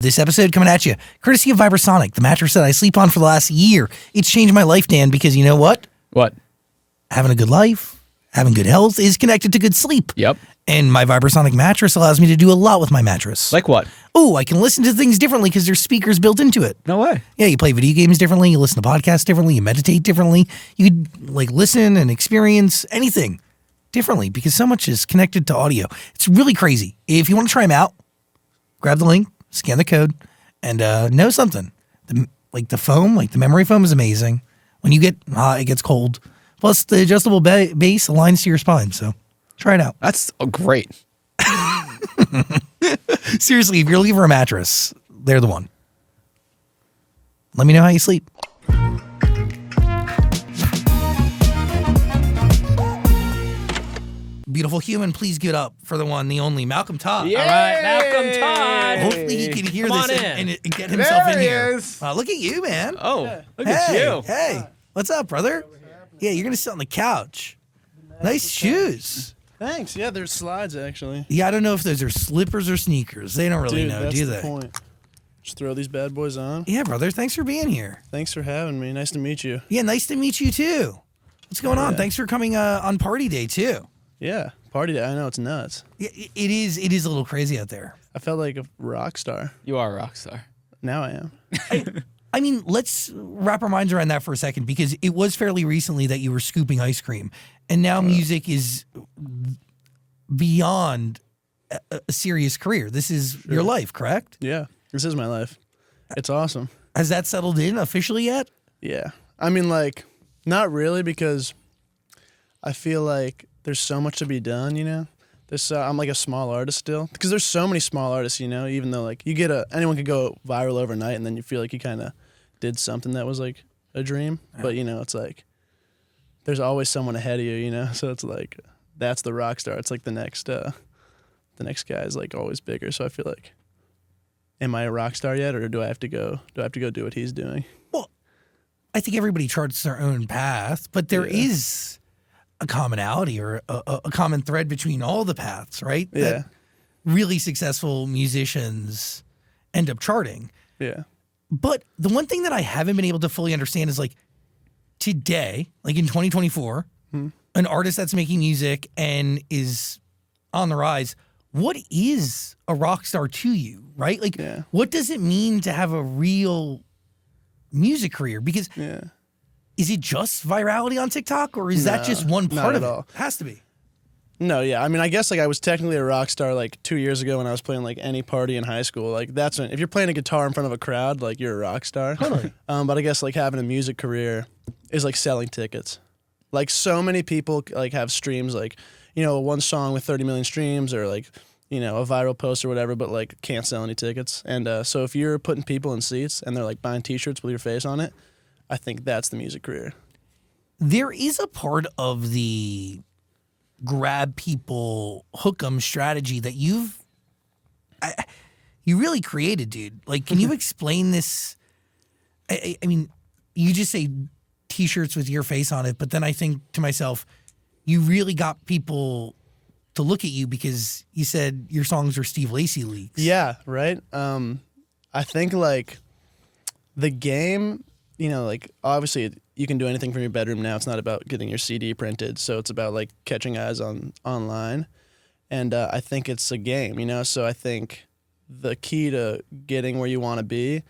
This episode coming at you, courtesy of Vibrasonic, the mattress that I sleep on for the last year. It's changed my life, Dan, because you know what? What? Having a good life, having good health is connected to good sleep. Yep. And my Vibrasonic mattress allows me to do a lot with my mattress. Like what? Oh, I can listen to things differently because there's speakers built into it. No way. Yeah, you play video games differently, you listen to podcasts differently, you meditate differently. You could like listen and experience anything differently because so much is connected to audio. It's really crazy. If you want to try them out, grab the link, scan the code, and know something. The memory foam is amazing. When you get hot, it gets cold. Plus, the adjustable base aligns to your spine, so try it out. That's great. Seriously, if you're looking for a mattress, they're the one. Let me know how you sleep. Beautiful human, please get up for the one, the only Malcolm Todd. Yeah. All right, Malcolm Todd. Hopefully he can hear Come this on and get himself There in he here. is. Look at you, man. Oh, look at you. Hey, what's up, brother? Yeah, you're going to sit on the couch. Nice shoes. Thanks. Yeah, there's slides actually. Yeah, I don't know if those are slippers or sneakers. They don't really Dude, know, that's do the they? point. Just throw these bad boys on. Yeah, brother. Thanks for being here. Thanks for having me. Nice to meet you. Yeah, nice to meet you, too. What's going on? Yeah. Thanks for coming on party day, too. Yeah, party day. I know, it's nuts. Yeah, it is a little crazy out there. I felt like a rock star. You are a rock star. Now I am. I mean, let's wrap our minds around that for a second because it was fairly recently that you were scooping ice cream, and now music is beyond a serious career. This is your life, correct? Yeah, this is my life. It's awesome. Has that settled in officially yet? Yeah. I mean, like, not really because I feel like there's so much to be done, you know? I'm like a small artist still because there's so many small artists, you know, even though like anyone could go viral overnight and then you feel like you kind of did something that was like a dream. Yeah. But, you know, it's like there's always someone ahead of you, you know? So it's like that's the rock star. It's like the next guy is like always bigger. So I feel like, am I a rock star yet or do I have to go do what he's doing? Well, I think everybody charts their own path, but there is a commonality or a common thread between all the paths, right? Yeah. That really successful musicians end up charting. Yeah. But the one thing that I haven't been able to fully understand is like today, like in 2024, an artist that's making music and is on the rise, what is a rock star to you, right? Like, what does it mean to have a real music career? Because is it just virality on TikTok or is that just one part of it? It has to be. No, yeah. I mean, I guess like I was technically a rock star like 2 years ago when I was playing like any party in high school. Like that's when, if you're playing a guitar in front of a crowd, like you're a rock star. Totally. But I guess like having a music career is like selling tickets. Like so many people like have streams like, you know, one song with 30 million streams or like, you know, a viral post or whatever, but like can't sell any tickets. And so if you're putting people in seats and they're like buying t-shirts with your face on it, I think that's the music career. There is a part of the grab people, hook 'em strategy that you really created, dude. Like, can you explain this? I mean, you just say t-shirts with your face on it, but then I think to myself, you really got people to look at you because you said your songs are Steve Lacy leaks. Yeah, right. I think like the game, you know, like obviously you can do anything from your bedroom now. It's not about getting your CD printed, so it's about like catching eyes online, and I think it's a game, you know. So I think the key to getting where you want to be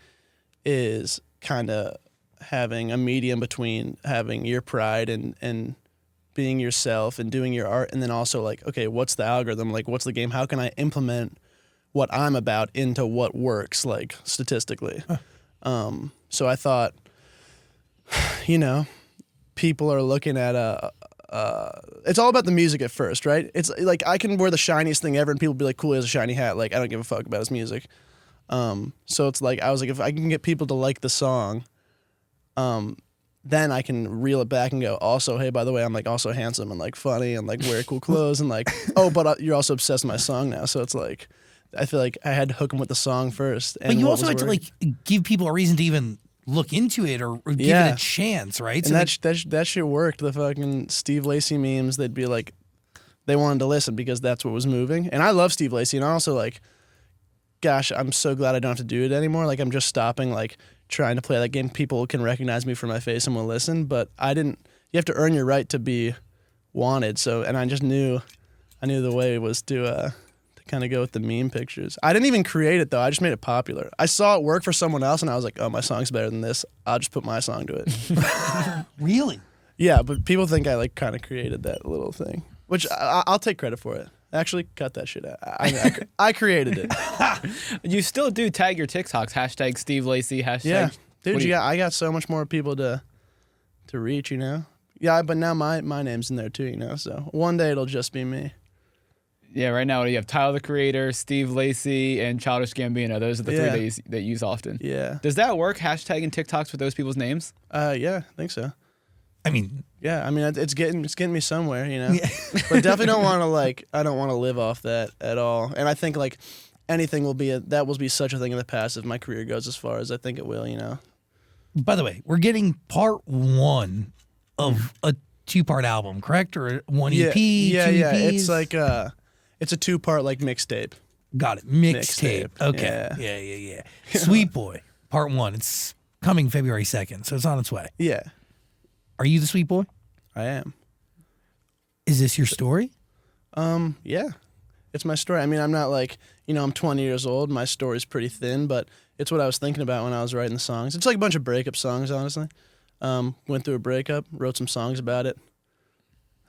is kind of having a medium between having your pride and being yourself and doing your art, and then also like, okay, what's the algorithm? Like, what's the game? How can I implement what I'm about into what works, like statistically? So I thought, you know, people are looking at it's all about the music at first, right? It's like I can wear the shiniest thing ever and people be like, cool, he has a shiny hat. Like, I don't give a fuck about his music. So it's like, I was like, if I can get people to like the song, then I can reel it back and go, also, hey, by the way, I'm like also handsome and like funny and like wear cool clothes and like, oh, but you're also obsessed with my song now. So it's like, I feel like I had to hook them with the song first. And but you also had to like give people a reason to even look into it or give it a chance, right? And so that shit worked. The fucking Steve Lacy memes, they'd be like, they wanted to listen because that's what was moving. And I love Steve Lacy, and I also like, gosh, I'm so glad I don't have to do it anymore. Like I'm just stopping like trying to play that game. People can recognize me for my face and will listen, but you have to earn your right to be wanted. So, and I knew the way was to kind of go with the meme pictures. I didn't even create it though. I just made it popular. I saw it work for someone else and I was like, oh, my song's better than this. I'll just put my song to it. Really? Yeah, but people think I like kind of created that little thing, which I'll take credit for it. Actually, cut that shit out. I created it. You still do tag your TikToks, hashtag Steve Lacy, hashtag. Yeah, dude, I got so much more people to reach, you know? Yeah, but now my name's in there too, you know? So one day it'll just be me. Yeah, right now you have Tyler the Creator, Steve Lacy, and Childish Gambino. Those are the three that you use often. Yeah. Does that work, hashtagging TikToks with those people's names? Yeah, I think so. I mean, yeah, I mean it's getting me somewhere, you know. Yeah. But definitely don't want to I don't want to live off that at all. And I think like anything will be such a thing in the past if my career goes as far as I think it will, you know. by the way, we're getting part 1 of a 2-part album, correct? Or one EP? Yeah, two yeah. EPs? It's like it's a 2-part like mixtape. Got it. Mixtape. Okay. Yeah. Sweet Boy, part 1. It's coming February 2nd, so it's on its way. Yeah. Are you the Sweet Boy? I am. Is this your story? Yeah. It's my story. I mean, I'm not like, you know, I'm 20 years old. My story's pretty thin, but it's what I was thinking about when I was writing the songs. It's like a bunch of breakup songs, honestly. Went through a breakup, wrote some songs about it.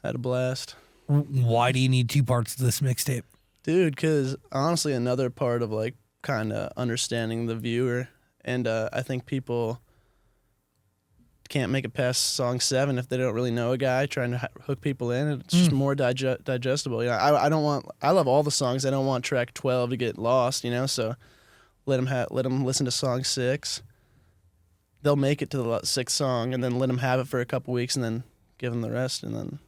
Had a blast. Why do you need 2 parts of this mixtape? Dude, because honestly, another part of like kind of understanding the viewer. And I think people can't make it past song 7 if they don't really know a guy trying to hook people in. It's just more digestible. You know, I love all the songs. I don't want track 12 to get lost, you know, so let them listen to song 6. They'll make it to the 6th song and then let them have it for a couple weeks and then give them the rest and then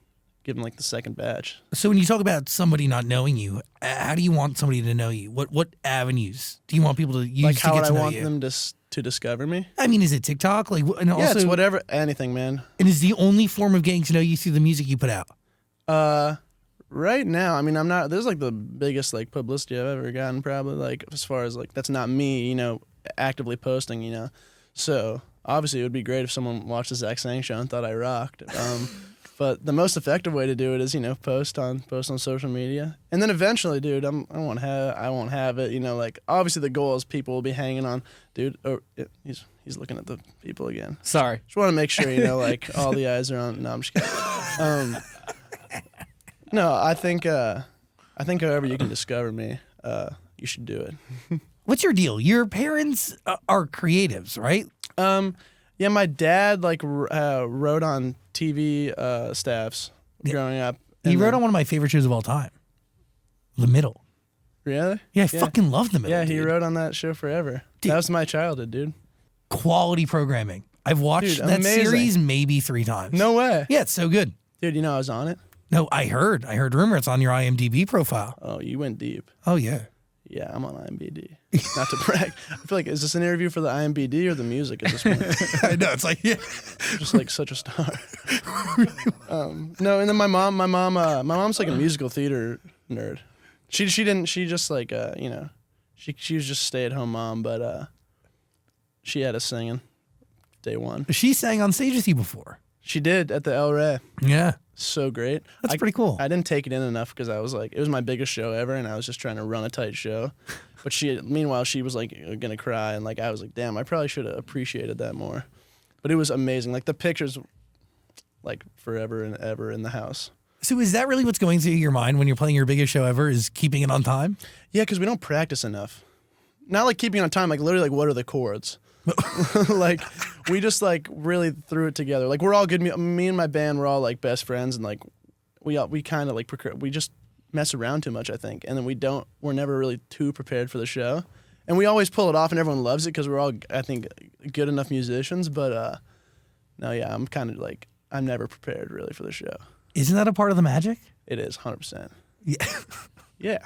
give them like the second batch. So when you talk about somebody not knowing you, how do you want somebody to know you? What avenues do you want people to use like to how get would to I know want you? them to discover me? I mean, is it TikTok? Like, and Yeah, also, it's whatever, anything, man. And is the only form of getting to know you through the music you put out? Right now, I mean, I'm not. This is like the biggest like publicity I've ever gotten, probably. Like as far as like that's not me, you know, actively posting, you know. So obviously, it would be great if someone watched the zachsang show and thought I rocked. But the most effective way to do it is, you know, post on social media, and then eventually, dude, I won't have it, you know. Like obviously, the goal is people will be hanging on, dude. Oh, he's looking at the people again. Sorry, just want to make sure, you know, like all the eyes are on. No, I'm just kidding. No, I think however you can discover me, you should do it. What's your deal? Your parents are creatives, right? Yeah, my dad like wrote on TV staffs growing up. He wrote on one of my favorite shows of all time, The Middle. Really? Yeah, I fucking love The Middle. Yeah, he dude. wrote on that show forever. Dude. That was my childhood, dude. Quality programming. I've watched Dude, that amazing. series maybe 3 times. No way. Yeah, it's so good. Dude, you know I was on it? No, I heard rumor it's on your IMDb profile. Oh, you went deep. Oh yeah. Yeah, I'm on IMDb. Not to brag. I feel like, is this an interview for the IMDb or the music at this point? I know, it's like, yeah. I'm just like such a star. No, and then my mom's like a musical theater nerd. She just like you know, she was just a stay-at-home mom, but she had us singing day one. She sang on stage with you before. She did at the El Rey. Yeah. So great. That's pretty cool. I didn't take it in enough because I was like, it was my biggest show ever, and I was just trying to run a tight show. But meanwhile, she was like gonna cry, and like I was like, damn, I probably should have appreciated that more. But it was amazing. Like the pictures, like forever and ever in the house. So is that really what's going through your mind when you're playing your biggest show ever? Is keeping it on time? Yeah, because we don't practice enough. Not like keeping it on time, like literally, like what are the chords? Like we just like really threw it together. Like we're all good. Me and my band, we're all like best friends, and like we kind of like we just mess around too much, I think, and then we're never really too prepared for the show, and we always pull it off, and everyone loves it because we're all, I think, good enough musicians. But no, yeah, I'm kind of like I'm never prepared really for the show. Isn't that a part of the magic? It is 100%. Yeah. Yeah.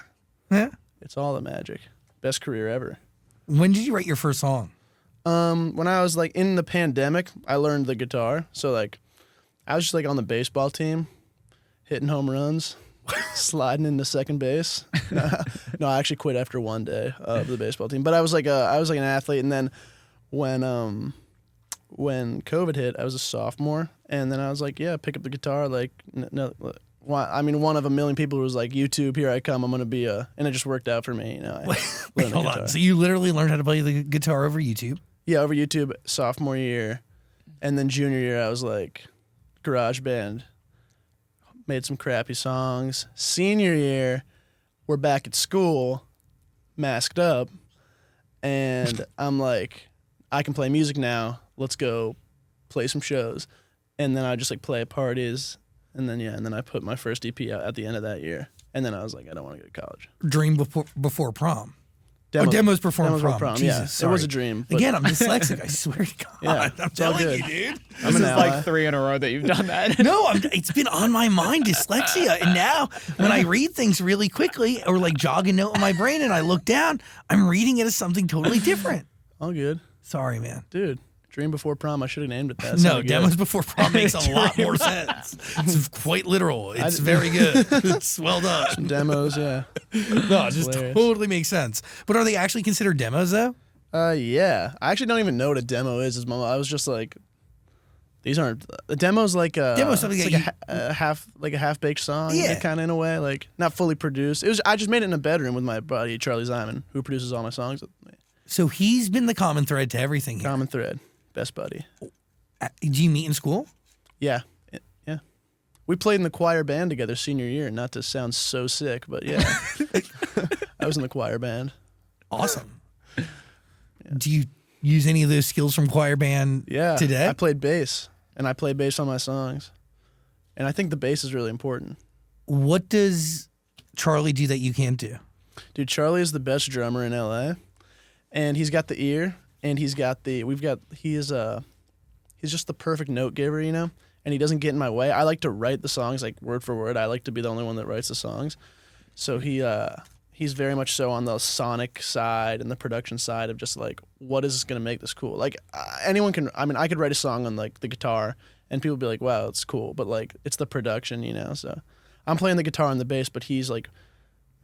Yeah. It's all the magic. Best career ever. When did you write your first song? When I was like in the pandemic, I learned the guitar. So like, I was just like on the baseball team, hitting home runs, sliding into second base. No, I actually quit after one day of the baseball team. But I was like an athlete, and then when COVID hit, I was a sophomore, and then I was like, yeah, pick up the guitar. Like, no, I mean, one of a million people who was like, YouTube, here I come. I'm gonna be and it just worked out for me. You know, Wait, hold on. So you literally learned how to play the guitar over YouTube? Yeah, over YouTube sophomore year, and then junior year I was like, garage band. Made some crappy songs. Senior year, we're back at school, masked up, and I'm like, I can play music now. Let's go play some shows. And then I just like play at parties, and then I put my first EP out at the end of that year. And then I was like, I don't want to go to college. Dream before prom. Demos before prom. Jesus, yeah. It was a dream. Again, I'm dyslexic. I swear to God. Yeah, I'm telling you, dude. This is like 3 in a row that you've done that. No, it's been on my mind, dyslexia. And now when I read things really quickly or like jog a note in my brain and I look down, I'm reading it as something totally different. All good. Sorry, man. Dude, dream before prom. I should have named it that. No, demos before prom makes a lot more sense. It's quite literal. It's very good. It's well done. Some demos, yeah. No, it just totally makes sense. But are they actually considered demos, though? Yeah. I actually don't even know what a demo is. I was just like, these aren't a demo's like a something like a half baked song, yeah, kind of in a way, like not fully produced. I just made it in a bedroom with my buddy Charlie Zyman, who produces all my songs with me. So he's been the common thread to everything here. Common thread, best buddy. Do you meet in school? Yeah. We played in the choir band together senior year. Not to sound so sick, but yeah, I was in the choir band. Awesome. Yeah. Do you use any of those skills from choir band today? I played bass, and I play bass on my songs. And I think the bass is really important. What does Charlie do that you can't do? Dude, Charlie is the best drummer in LA. And he's got the ear, and he's just the perfect note giver, you know? And he doesn't get in my way. I like to write the songs like word for word. I like to be the only one that writes the songs. So he's very much so on the sonic side and the production side of just like, what is going to make this cool? Like anyone can, I mean, I could write a song on like the guitar and people would be like, wow, it's cool. But like, it's the production, you know? So I'm playing the guitar and the bass, but he's like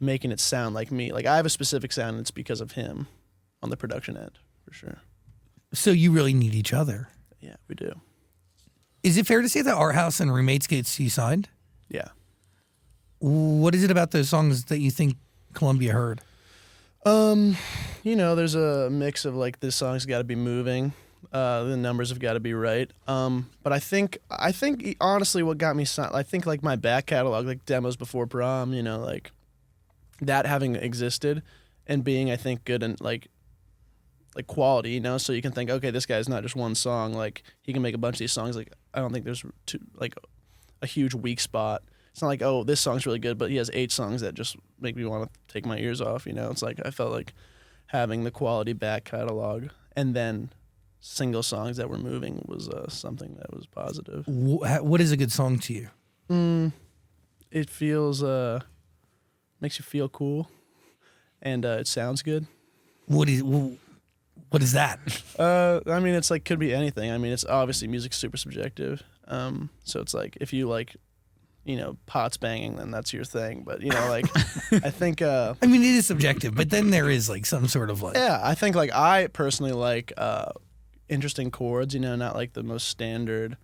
making it sound like me. Like I have a specific sound and it's because of him on the production end, for sure. So you really need each other. Yeah, we do. Is it fair to say that Art House and Roommates gets you signed? Yeah. What is it about those songs that you think Columbia heard? You know, there's a mix of like this song's got to be moving, the numbers have got to be right. But I think honestly, what got me signed, I think like my back catalog, like demos before prom, you know, like that having existed and being, I think, good and like quality, you know, so you can think, okay, this guy's not just one song, like he can make a bunch of these songs. Like I don't think there's a huge weak spot. It's not like, oh, this song's really good, but he has 8 songs that just make me want to take my ears off, you know. It's like I felt like having the quality back catalog and then single songs that were moving was something that was positive. What is a good song to you? It feels makes you feel cool, and it sounds good. What is that? I mean, it's like could be anything. I mean, it's obviously music's super subjective. So it's like if you like, you know, pots banging, then that's your thing. But you know, like I think. I mean, it is subjective, but then there is like some sort of like. Yeah, I think like I personally like interesting chords. You know, not like the most standard,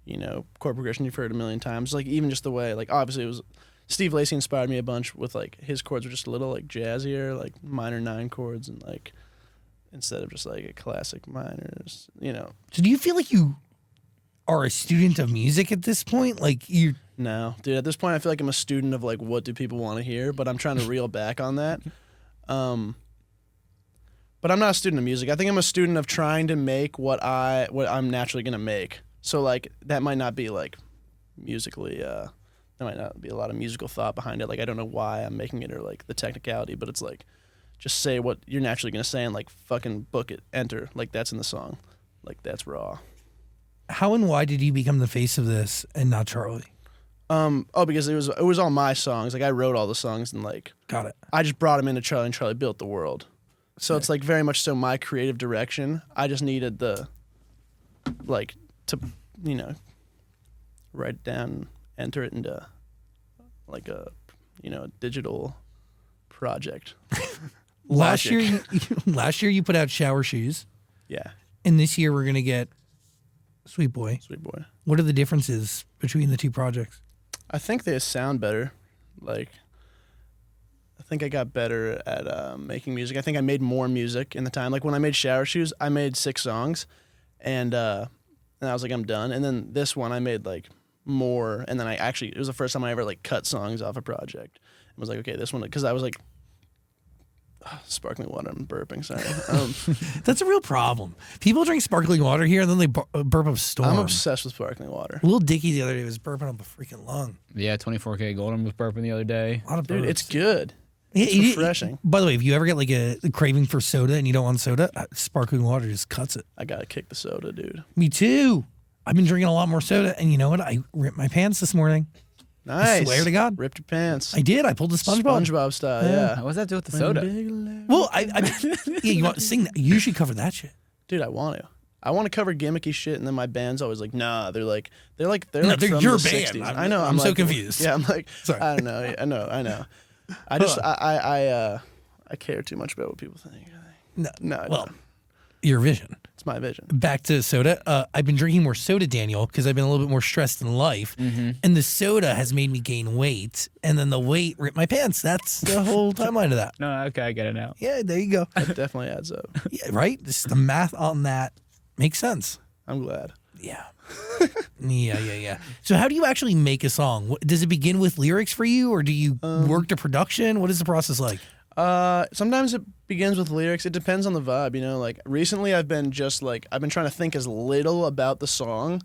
you know, chord progression you've heard a million times. Like even just the way, like obviously it was. Steve Lacy inspired me a bunch with like his chords were just a little like jazzier, like minor 9 chords, and like instead of just like a classic minors, you know. So do you feel like you are a student of music at this point? Like you? No, dude. At this point, I feel like I'm a student of like what do people want to hear, but I'm trying to reel back on that. But I'm not a student of music. I think I'm a student of trying to make what I'm naturally gonna make. So like that might not be like musically. There might not be a lot of musical thought behind it. Like, I don't know why I'm making it or, like, the technicality, but it's, like, just say what you're naturally going to say and, like, fucking book it, enter. Like, that's in the song. Like, that's raw. How and why did you become the face of this and not Charlie? Because it was all my songs. Like, I wrote all the songs and, like... Got it. I just brought them into Charlie and Charlie built the world. So it's, like, very much so my creative direction. I just needed to, you know, write it down, enter it into... like a, you know, digital project. Last Logic. year, last year you put out Shower Shoes, Yeah, and this year we're gonna get Sweet Boy. Sweet Boy. What are the differences between the two projects? I think they sound better. Like, I think I got better at making music. I think I made more music in the time. Like when I made Shower Shoes, I made 6 songs, and I was like, I'm done. And then this one, I made like more, and then it was the first time I ever like cut songs off a project. I was like, okay, this one, because I was like, sparkling water. I'm burping. Sorry. That's a real problem. People drink sparkling water here, and then they burp up Storm. I'm obsessed with sparkling water. Lil Dicky the other day was burping up a freaking lung. Yeah, 24K Golden was burping the other day. A lot of Dude, burps. it's good. Yeah, It's refreshing. By the way, if you ever get like a craving for soda and you don't want soda, sparkling water just cuts it. I gotta kick the soda, dude. Me too. I've been drinking a lot more soda, and you know what? I ripped my pants this morning. Nice. swear to God. Ripped your pants. I did. I pulled the SpongeBob. SpongeBob style, yeah. What does that do with the soda? Well, yeah, you want to sing that? You should cover that shit. Dude, I want to. I want to cover gimmicky shit, and then my band's always like, nah. They're No, like they're from your the band. 60s. I'm- I know. I'm so like, confused. Yeah, I'm like, Sorry. I don't know. I know. I just, I care too much about what people think. No, I Well, don't. your vision. It's my vision. Back to soda. I've been drinking more soda, Daniel, because I've been a little bit more stressed in life. And the soda has made me gain weight. And then the weight ripped my pants. That's the whole timeline of that. No, okay, I get it now. Yeah, there you go. That definitely adds up. Yeah, right? Just the math on that makes sense. I'm glad. Yeah. Yeah. So how do you actually make a song? Does it begin with lyrics for you, or do you work to production? What is the process like? Sometimes it begins with lyrics. It depends on the vibe, you know. Like recently, I've been trying to think as little about the song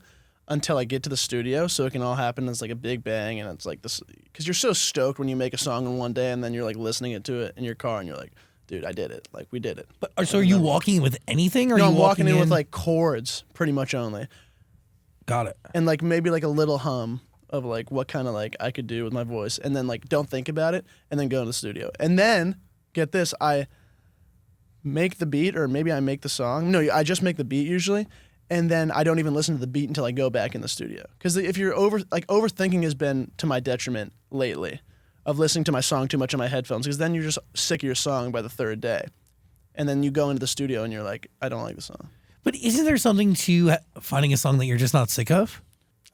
until I get to the studio, so it can all happen as like a big bang, and it's like this because you're so stoked when you make a song in one day, and then you're like listening to it in your car, and you're like, dude, I did it. Like we did it. But so are you walking in with anything, or No, are you I'm walking in with like chords, pretty much only, Got it. and like maybe like a little hum of like what kind of like I could do with my voice, and then like don't think about it, and then go in the studio, and then get this, I make the beat, or maybe I make the song. No, I just make the beat usually, and then I don't even listen to the beat until I go back in the studio. Because if you're overthinking has been to my detriment lately, of listening to my song too much in my headphones. Because then you're just sick of your song by the 3rd day, and then you go into the studio and you're like, I don't like the song. But isn't there something to finding a song that you're just not sick of?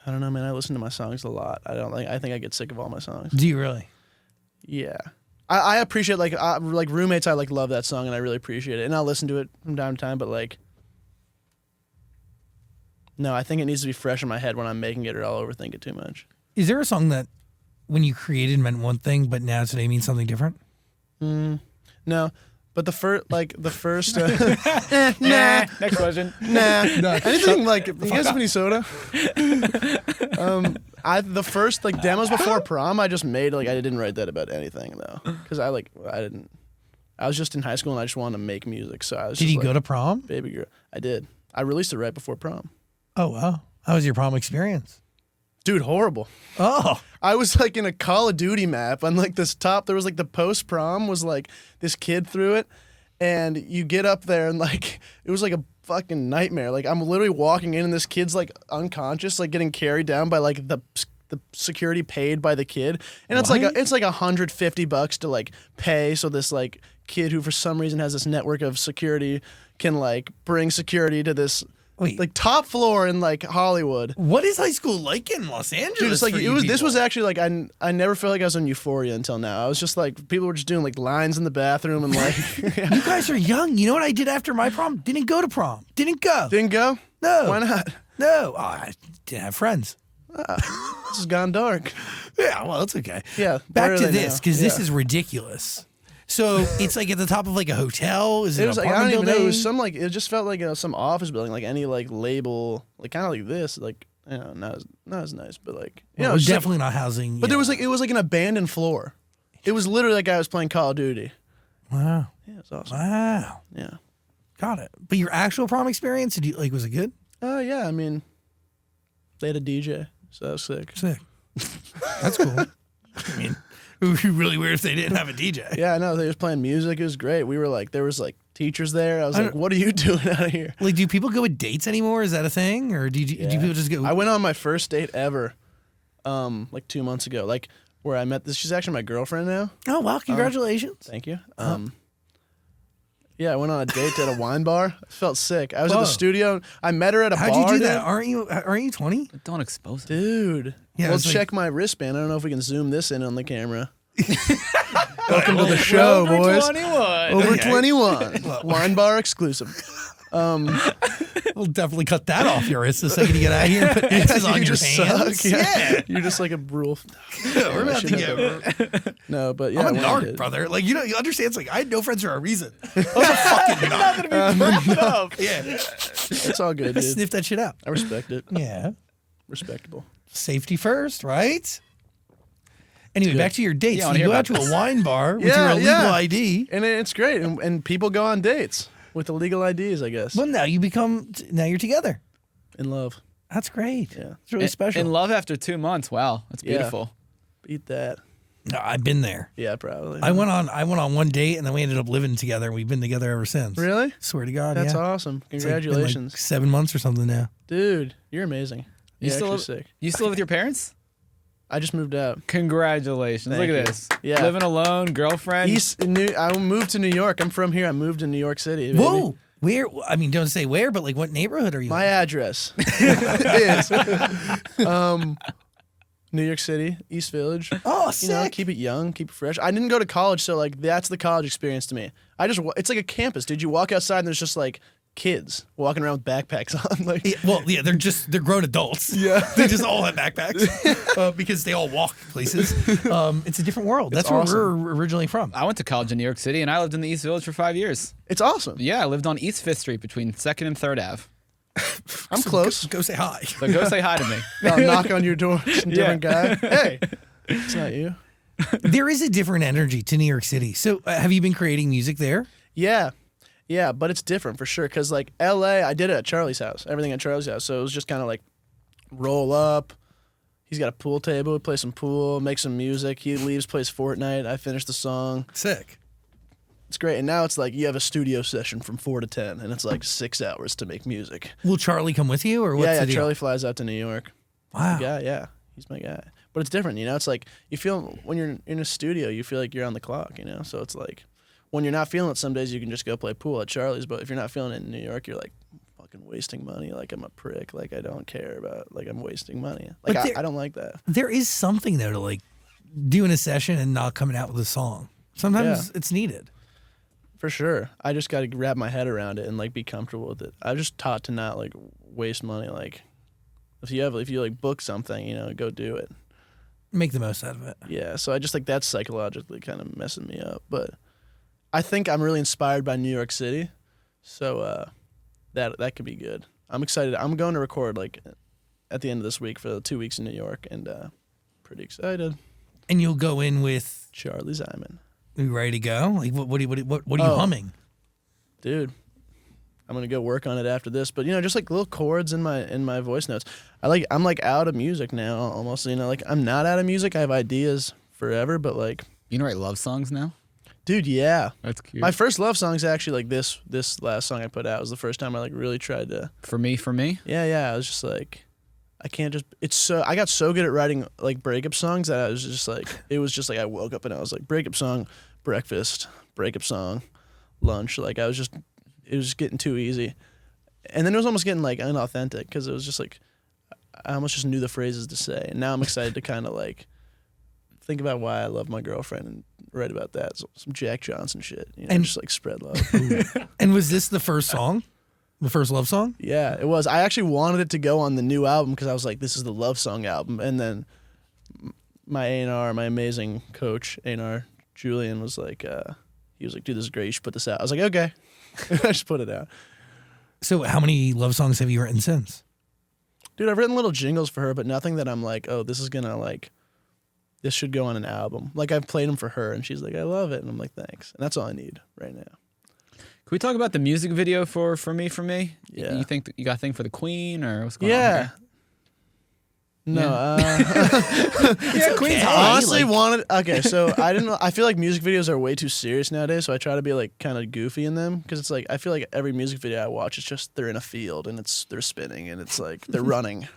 I don't know, man. I listen to my songs a lot. I think I get sick of all my songs. Do you really? Yeah. I appreciate like roommates. I like love that song and I really appreciate it, and I'll listen to it from time to time. But like, no, I think it needs to be fresh in my head when I'm making it, or I'll overthink it too much. Is there a song that when you created meant one thing, but now today means something different? No, but the first Nah. Next question. nah, anything like you guys have any soda? The first like demos before prom, I just made like I didn't write that about anything though, because I was just in high school and I just wanted to make music. So I was. Did just you like, go to prom? Baby girl, I did. I released it right before prom. Oh wow, how was your prom experience? Dude, horrible. Oh, I was like in a Call of Duty map on like this top. There was like the post prom was like this kid threw it, and you get up there and like it was like a fucking nightmare. Like I'm literally walking in and this kid's like unconscious, like getting carried down by like the security paid by the kid, and it's like What? it's like $150 to like pay so this like kid who for some reason has this network of security can like bring security to this. wait. Like top floor in like Hollywood. What is high school like in Los Angeles? Dude, it's like for it you was. This people? was actually like I never felt like I was on Euphoria until now. I was just like people were just doing like lines in the bathroom and like You guys are young. You know what I did after my prom? Didn't go to prom. Didn't go. didn't go. No. Why not? No. Oh, I didn't have friends. This has gone dark. Yeah, well, it's okay. Yeah. Back where are to they this, now? because this Yeah. is ridiculous. So it's like at the top of like a hotel? Is it It an was like I apartment don't even know. It building? was some like it just felt like some office building, like any like label, like kind of like this, like you know, not as nice, but like you Well, know, we're it's just, definitely not housing. But there was like it was like an abandoned floor. It was literally like I was playing Call of Duty. Wow. Yeah, it's awesome. Wow. Yeah. Got it. But your actual prom experience, did you like? Was it good? Yeah. I mean, they had a DJ, so that was sick. Sick. That's cool. I mean, it would be really weird if they didn't have a DJ. Yeah, I know. They was playing music. It was great. We were like, there was like teachers there. I was like, what are you doing out here? Like, do people go with dates anymore? Is that a thing, or do people just go? I went on my first date ever, like 2 months ago. Like where I met this. She's actually my girlfriend now. Oh wow! Congratulations. Thank you. Yeah, I went on a date at a wine bar. I felt sick. I was at the studio. I met her at a bar. How'd you do dude. that? Aren't you 20? Don't expose it. Dude. Yeah, Well, it's like- check my wristband. I don't know if we can zoom this in on the camera. Welcome to the show, boys. 21. Over Okay. 21. Wine bar exclusive. We'll definitely cut that off your wrist the second you get out of here and put X's on You your just hands. suck. Yeah. You're just like a rule. We're about to get. No, but yeah. I'm I a went on narc, date. brother. Like you understand? It's like I had no friends for a reason. I was a fucking narc. Yeah, It's all good, dude. sniff that shit out. I respect it. Yeah, Respectable. safety first, right? Anyway, back to your dates. Yeah, I So wanna you hear go out about to a this. wine bar with Yeah, your illegal yeah. ID. And it's great. And people go on dates with illegal IDs, I guess. Well, now you're together. In love. That's great. Yeah. It's really special. In love after 2 months. Wow, that's Yeah. beautiful. Beat that. No, I've been there. Yeah, probably. I went on one date and then we ended up living together and we've been together ever since. Really? Swear to God, That's yeah. awesome. It's like been, like, Congratulations. 7 months or something now. Dude, you're amazing. You You're still actually sick. You still live with your parents? I just moved out. Congratulations. Thank Look at you. this. Yeah. Living alone, girlfriend. I moved to New York. I'm from here. I moved to New York City. Baby. Whoa. Where? I mean, don't say where, but like what neighborhood are you My in? address is New York City, East Village. Oh, You know, sick. keep it young, keep it fresh. I didn't go to college, so like that's the college experience to me. It's like a campus, dude. You walk outside and there's just like kids walking around with backpacks on. Like, Yeah, well, yeah, they're grown adults. Yeah. They just all have backpacks because they all walk places. It's a different world. That's awesome. where we're originally from. I went to college in New York City, and I lived in the East Village for 5 years. it's awesome. Yeah, I lived on East 5th Street between 2nd and 3rd Ave. I'm So close. Go say hi. So go say hi to me. I'll knock on your door. It's a different guy. Yeah. Hey, it's not you. There is a different energy to New York City. So, have you been creating music there? Yeah, but it's different for sure. Cause like LA, I did it at Charlie's house. Everything at Charlie's house. So it was just kind of like roll up. He's got a pool table. We play some pool, make some music. He leaves, plays Fortnite. I finish the song. Sick. It's great. And now it's like you have a studio session from 4 to 10, and it's like 6 hours to make music. Will Charlie come with you, or what's yeah. the deal? Charlie flies out to New York. Wow. Yeah, he's my guy. But it's different, you know. It's like you feel when you're in a studio, you feel like you're on the clock, you know. So it's like when you're not feeling it, some days you can just go play pool at Charlie's. But if you're not feeling it in New York, you're like fucking wasting money. Like I'm a prick. Like I don't care about. Like I'm wasting money. Like But there- I don't like that. There is something though to like doing a session and not coming out with a song. Sometimes it's needed. For sure. I just got to wrap my head around it and like be comfortable with it. I was just taught to not like waste money. Like if you like book something, you know, go do it. Make the most out of it. Yeah. So I just like that's psychologically kind of messing me up. But I think I'm really inspired by New York City. So that could be good. I'm excited. I'm going to record like at the end of this week for the 2 weeks in New York, and pretty excited. And you'll go in with Charlie Zyman. you ready to go? Like what are you Oh. humming? Dude, I'm gonna go work on it after this. But you know, just like little chords in my voice notes. I'm like out of music now almost. You know, like I'm not out of music. I have ideas forever, but like, You know, write love songs now? dude, yeah. That's cute. My first love song is actually like this last song I put out. It was the first time I like really tried to. For me? Yeah. I was just like, I can't just. I got so good at writing like breakup songs that I was just like, it was just like I woke up and I was like breakup song, breakfast, breakup song, lunch. Like it was just getting too easy, and then it was almost getting like unauthentic because it was just like I almost just knew the phrases to say. And now I'm excited to kind of like think about why I love my girlfriend and write about that. So, some Jack Johnson shit, you know, And- just like spread love. And was this the first song? The first love song? Yeah, it was. I actually wanted it to go on the new album because I was like, this is the love song album. And then my A&R, my amazing coach, A&R, Julian, was like, he was like, dude, this is great. You should put this out. I was like, okay. I just put it out. So how many love songs have you written since? Dude, I've written little jingles for her, but nothing that I'm like, oh, this is going to like, this should go on an album. Like I've played them for her and she's like, I love it. And I'm like, thanks. And that's all I need right now. Can we talk about the music video for Me, For Me? Yeah. You think you got a thing for the Queen or what's going on Yeah. here? No, Yeah, Queen's Okay. hot. honestly like- wanted. Okay, so I didn't. I feel like music videos are way too serious nowadays. So I try to be like kind of goofy in them because it's like I feel like every music video I watch, it's just they're in a field and they're spinning and it's like they're running.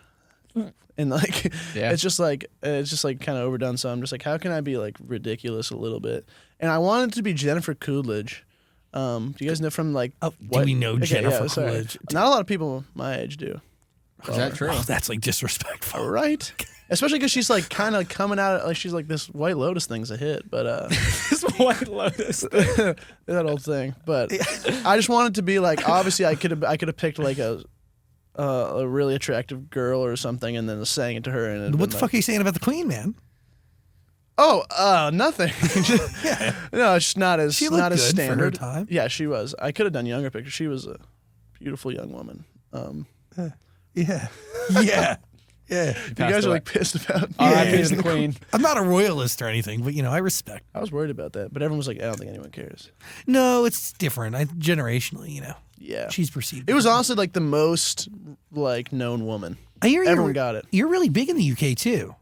And like Yeah. it's just like kind of overdone. So I'm just like, how can I be like ridiculous a little bit? And I wanted to be Jennifer Coolidge. Do you guys know from like? Do we know Jennifer Coolidge? Not a lot of people my age do. Is that true? Oh, that's like disrespectful. Right? Especially because she's like kind of coming out like she's like this White Lotus thing's a hit, but This White Lotus. that old thing. But I just wanted to be like, obviously I could have picked like a really attractive girl or something, and then sang it to her. And What the fuck are you saying about the Queen, man? Oh, nothing. No, it's just not as She looked not as good for her standard. time. Yeah, she was. I could have done younger pictures. She was a beautiful young woman. Yeah. Yeah. Yeah. You guys are like pissed about. R.I.P. to the Queen. I'm not a royalist or anything, but I respect. I was worried about that, but everyone was like, I don't think anyone cares. No, it's different. Generationally, Yeah, she's perceived. It was honestly like the most like known woman. I hear everyone got it. You're really big in the UK too.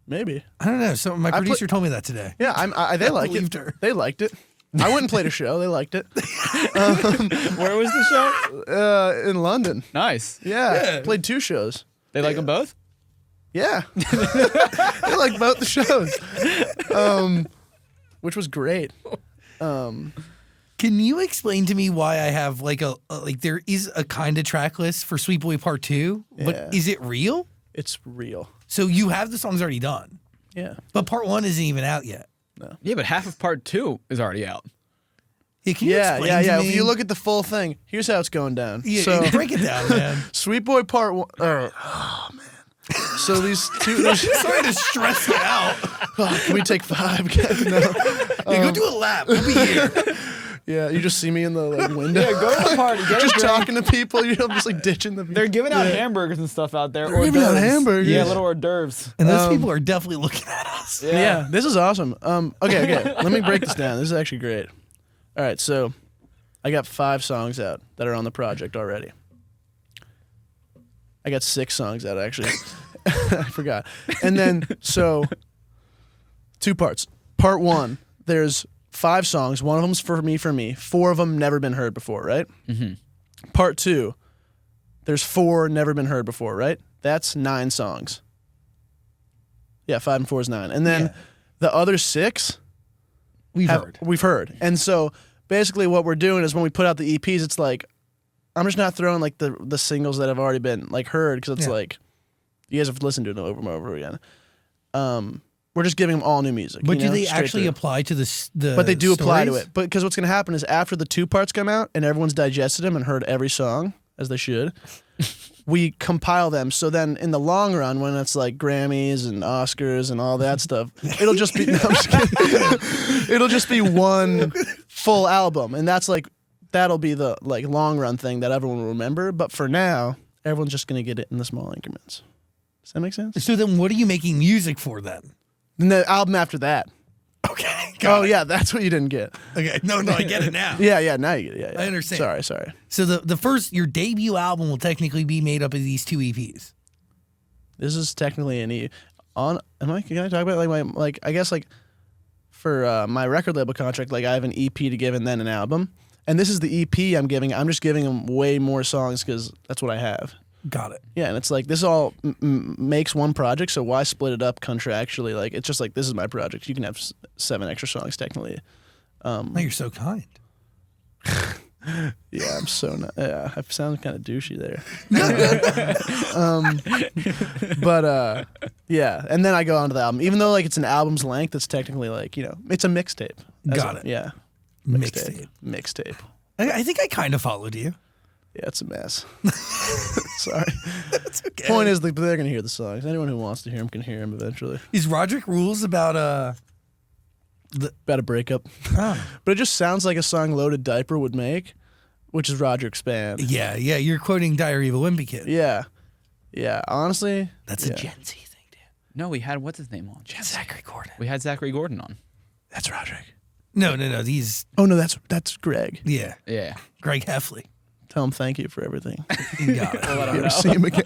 Maybe. I don't know. So my producer told me that today. Yeah, they liked believed it. her. They liked it. I wouldn't play the show. They liked it. Where was the show? In London. Nice. Yeah, played 2 shows. They like them both? Yeah, they liked both the shows, which was great. Can you explain to me why I have like there is a kind of track list for Sweet Boy Part 2, Yeah. but is it real? It's real. So you have the songs already done, Yeah. but Part 1 isn't even out yet. Yeah, but half of part 2 is already out. Yeah, can you Yeah. explain to me? If you look at the full thing, here's how it's going down. Yeah, So, break it down, man. Sweet Boy Part 1. Oh man. So these two. Sorry to stress you out. Can we take 5? No. Yeah, go do a lap. We'll be here. Yeah, you just see me in the window. Yeah, go to the party. Get just a drink. talking to people. I'm just like ditching the. They're giving out hamburgers and stuff out there. They're giving out hors d'oeuvres. hamburgers. Yeah, little hors d'oeuvres. And those people are definitely looking at us. Yeah, this is awesome. Okay. Let me break this down. This is actually great. All right, so I got 5 songs out that are on the project already. I got 6 songs out actually. I forgot. And then so 2 parts. Part 1, there's 5 songs. One of them's for me. 4 of them never been heard before, right? Mm-hmm. Part 2, there's 4 never been heard before, right? That's 9 songs. Yeah, 5 and 4 is 9. And then the other 6 We've heard. And so basically what we're doing is when we put out the EPs, it's like I'm just not throwing like the singles that have already been like heard because it's like you guys have listened to it over and over again. We're just giving them all new music. But do they straight actually through. apply to the But they do apply to stories? it. But because what's going to happen is after the 2 parts come out and everyone's digested them and heard every song as they should, we compile them. So then in the long run, when it's like Grammys and Oscars and all that stuff, it'll just be I'm just kidding. It'll just be one full album, and that'll be the like long run thing that everyone will remember. But for now, everyone's just going to get it in the small increments. Does that make sense? So then what are you making music for then? And the album after that. Okay. Yeah, that's what you didn't get. Okay. No, I get it now. Yeah, now you get it. Yeah. I understand. Sorry. So the first, your debut album will technically be made up of these 2 EPs. This is technically an E. Can I talk about I guess for my record label contract, like I have an EP to give and then an album. And this is the EP I'm giving. I'm just giving them way more songs because that's what I have. Got it. Yeah, and it's like this all makes one project, so why split it up contractually? Like it's just like this is my project. You can have 7 extra songs technically. Oh, you're so kind. Yeah, I'm so not. Yeah, I sound kind of douchey there. But yeah, and then I go on to the album. Even though like it's an album's length, it's technically like it's a mixtape. Got it. Yeah, Mixtape. I think I kind of followed you. Yeah, it's a mess. Sorry. That's okay. Point is, they're going to hear the songs. Anyone who wants to hear them can hear them eventually. Is Roderick Rules about About a breakup. Oh. But it just sounds like a song Loaded Diaper would make, which is Roderick's band. Yeah, you're quoting Diary of a Wimpy Kid. Yeah. Honestly, That's a Gen Z thing, dude. No, we had what's his name on? Zachary Gordon. We had Zachary Gordon on. That's Roderick. No. He's Oh no, that's Greg. yeah, Yeah. Greg Heffley. Tell him thank you for everything. You got it. If you ever see him again.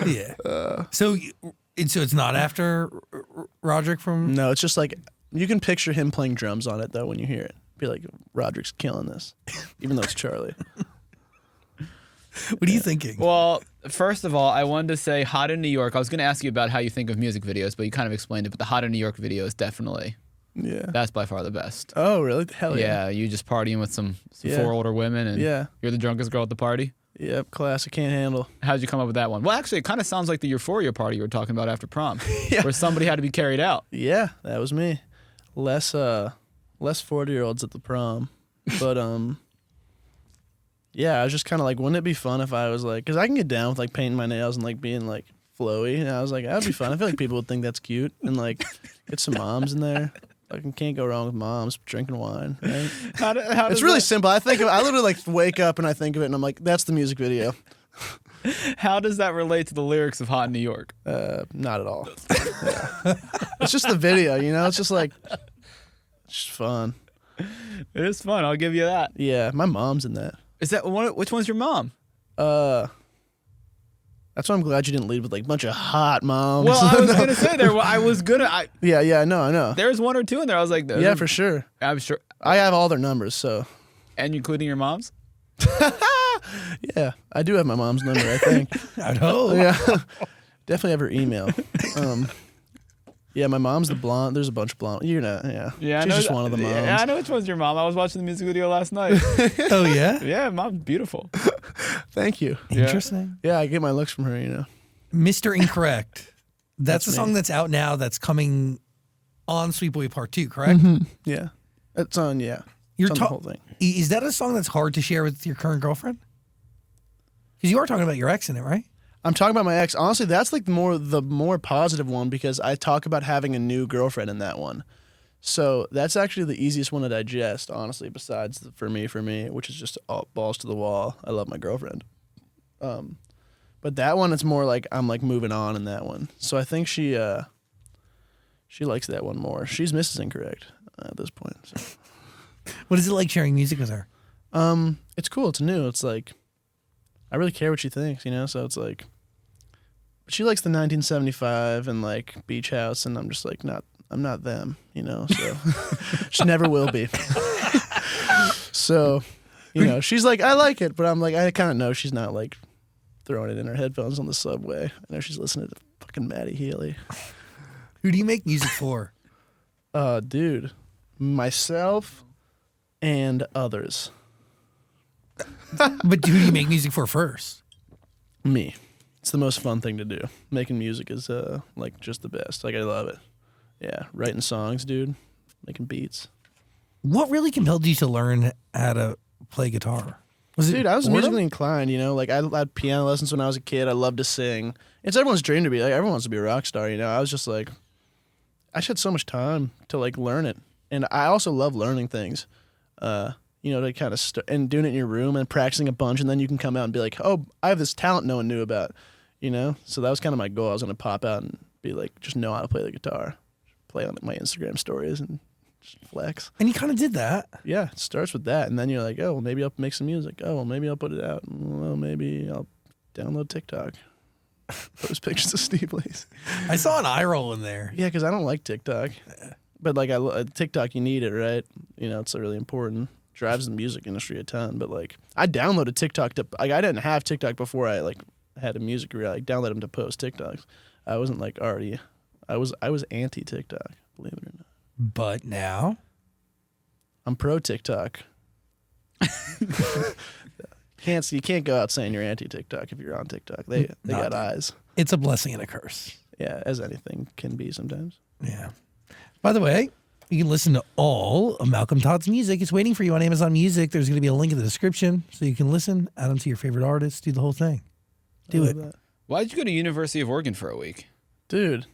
Yeah. So it's not after Roderick from. No, it's just like you can picture him playing drums on it though when you hear it. Be like, Roderick's killing this, even though it's Charlie. What are you thinking? Well, first of all, I wanted to say Hot in New York. I was going to ask you about how you think of music videos, but you kind of explained it. But the Hot in New York video is definitely, Yeah. that's by far the best. Oh, really? Hell yeah. Yeah, you just partying with some Yeah. 4 older women, and Yeah. you're the drunkest girl at the party. Yep. Classic. Can't handle. How'd you come up with that one? Well, actually, it kind of sounds like the Euphoria party you were talking about after prom, Yeah. where somebody had to be carried out. Yeah, that was me. Less 40-year-olds at the prom, but yeah, I was just kind of like, wouldn't it be fun if I was like, because I can get down with like painting my nails and like being like flowy, and I was like, that'd be fun. I feel like people would think that's cute, and like get some moms in there. Like, can't go wrong with moms drinking wine, right? How It's really simple. I literally like wake up and I think of it, and I'm like, that's the music video. How does that relate to the lyrics of Hot in New York? Not at all. Yeah. It's just the video, you know. It's just like, it's just fun. It is fun. I'll give you that. Yeah, my mom's in that. Is that one? Which one's your mom? That's why I'm glad you didn't lead with like a bunch of hot moms. Well, I was gonna say there. I was gonna. Yeah, I know. There's 1 or 2 in there. I was like, Yeah, for sure. I'm sure. I have all their numbers, so And including your mom's. yeah, I do have my mom's number. I think. I know. Yeah, definitely have her email. Yeah, my mom's the blonde. There's a bunch of blonde. You're not. Yeah, Yeah, I she's know, just one of the moms. Yeah, I know which one's your mom. I was watching the music video last night. Oh yeah. Yeah, mom's beautiful. Thank you. Interesting. Yeah, I get my looks from her. You know. Mr. Incorrect. That's a me. song that's out now. That's coming on Sweet Boy Part 2, correct? Yeah, it's on. Yeah, You're it's on the whole thing. Is that a song that's hard to share with your current girlfriend? Because you are talking about your ex in it, right? I'm talking about my ex. Honestly, that's like the more positive one because I talk about having a new girlfriend in that one. So that's actually the easiest one to digest, honestly, besides the For Me, which is just all balls to the wall. I love my girlfriend. But that one, it's more like I'm like moving on in that one. So I think she likes that one more. She's Mrs. Incorrect at this point. So. What is it like sharing music with her? It's cool. It's new. It's like I really care what she thinks, you know. So it's like, but she likes the 1975 and like Beach House, and I'm just like I'm not them, you know. So she never will be. So, you know, she's like, I like it, but I'm like, I kind of know she's not like throwing it in her headphones on the subway. I know she's listening to fucking Maddie Healy. Who do you make music for? Dude, myself and others. But who do you make music for first? Me. It's the most fun thing to do. Making music is like just the best. Like I love it. Yeah, writing songs, dude. Making beats. What really compelled you to learn how to play guitar? Was it Dude, I was boredom? musically inclined, you know. Like I had piano lessons when I was a kid. I loved to sing. It's everyone's dream to be like everyone wants to be a rock star, you know. I was just like I just had so much time to like learn it. And I also love learning things. You know, to kind of and doing it in your room and practicing a bunch, and then you can come out and be like, "Oh, I have this talent no one knew about," you know. So that was kind of my goal. I was gonna pop out and be like, just know how to play the guitar, play on my Instagram stories, and just flex. And you kind of did that. Yeah, it starts with that, and then you're like, "Oh, well, maybe I'll make some music. Oh, well, maybe I'll put it out. Well, maybe I'll download TikTok, post pictures of Steve Lacy." I saw an eye roll in there. Yeah, because I don't like TikTok, but like TikTok, you need it, right? You know, it's really important. Drives the music industry a ton, but like I downloaded TikTok to like I didn't have TikTok before I like had a music career. I downloaded them to post TikToks. I wasn't like already. I was anti TikTok, believe it or not. But now I'm pro TikTok. You can't go out saying you're anti TikTok if you're on TikTok. They got eyes. it's a blessing and a curse. Yeah, as anything can be sometimes. Yeah. By the way, you can listen to all of Malcolm Todd's music. It's waiting for you on Amazon Music. There's going to be a link in the description so you can listen, add them to your favorite artists, do the whole thing. Do it. That. Why did you go to University of Oregon for a week? Dude,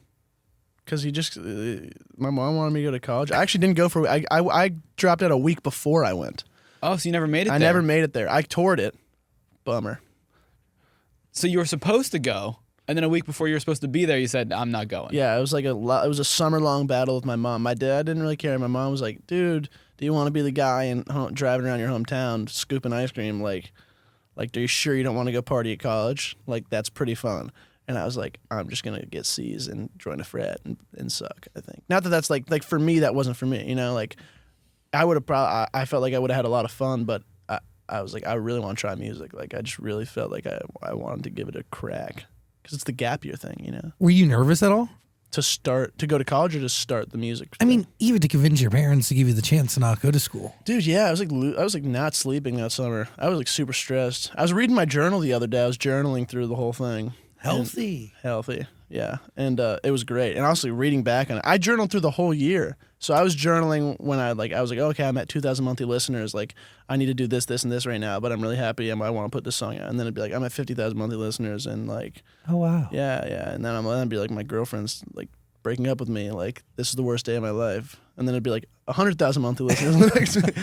because my mom wanted me to go to college. I actually didn't go for. I dropped out a week before I went. Oh, so you never made it I there? never made it there. I toured it. Bummer. So you were supposed to go, and then a week before you were supposed to be there, you said, I'm not going. Yeah, it was like it was a summer long battle with my mom. My dad didn't really care. My mom was like, "Dude, do you want to be the guy and driving around your hometown scooping ice cream? Like, are you sure you don't want to go party at college? Like, that's pretty fun." And I was like, "I'm just gonna get C's and join a frat and suck." I think not that that's like for me that wasn't for me. You know, like I would have I felt like I would have had a lot of fun, but I was like, I really want to try music. Like, I just really felt like I wanted to give it a crack because it's the gap year thing, you know. Were you nervous at all? To go to college or to start the music? I mean, even to convince your parents to give you the chance to not go to school. Dude, yeah, I was like not sleeping that summer. I was like super stressed. I was reading my journal the other day. I was journaling through the whole thing. Healthy. Yeah. And it was great. And honestly, reading back on it, I journaled through the whole year. So I was journaling when I was like, okay, I'm at 2,000 monthly listeners. Like, I need to do this, and this right now, but I'm really happy. I want to put this song out. And then it'd be like, I'm at 50,000 monthly listeners, and like, Oh, wow. yeah. And then I'd be like, my girlfriend's like breaking up with me. Like, this is the worst day of my life. And then it'd be like 100,000 monthly listeners the next week.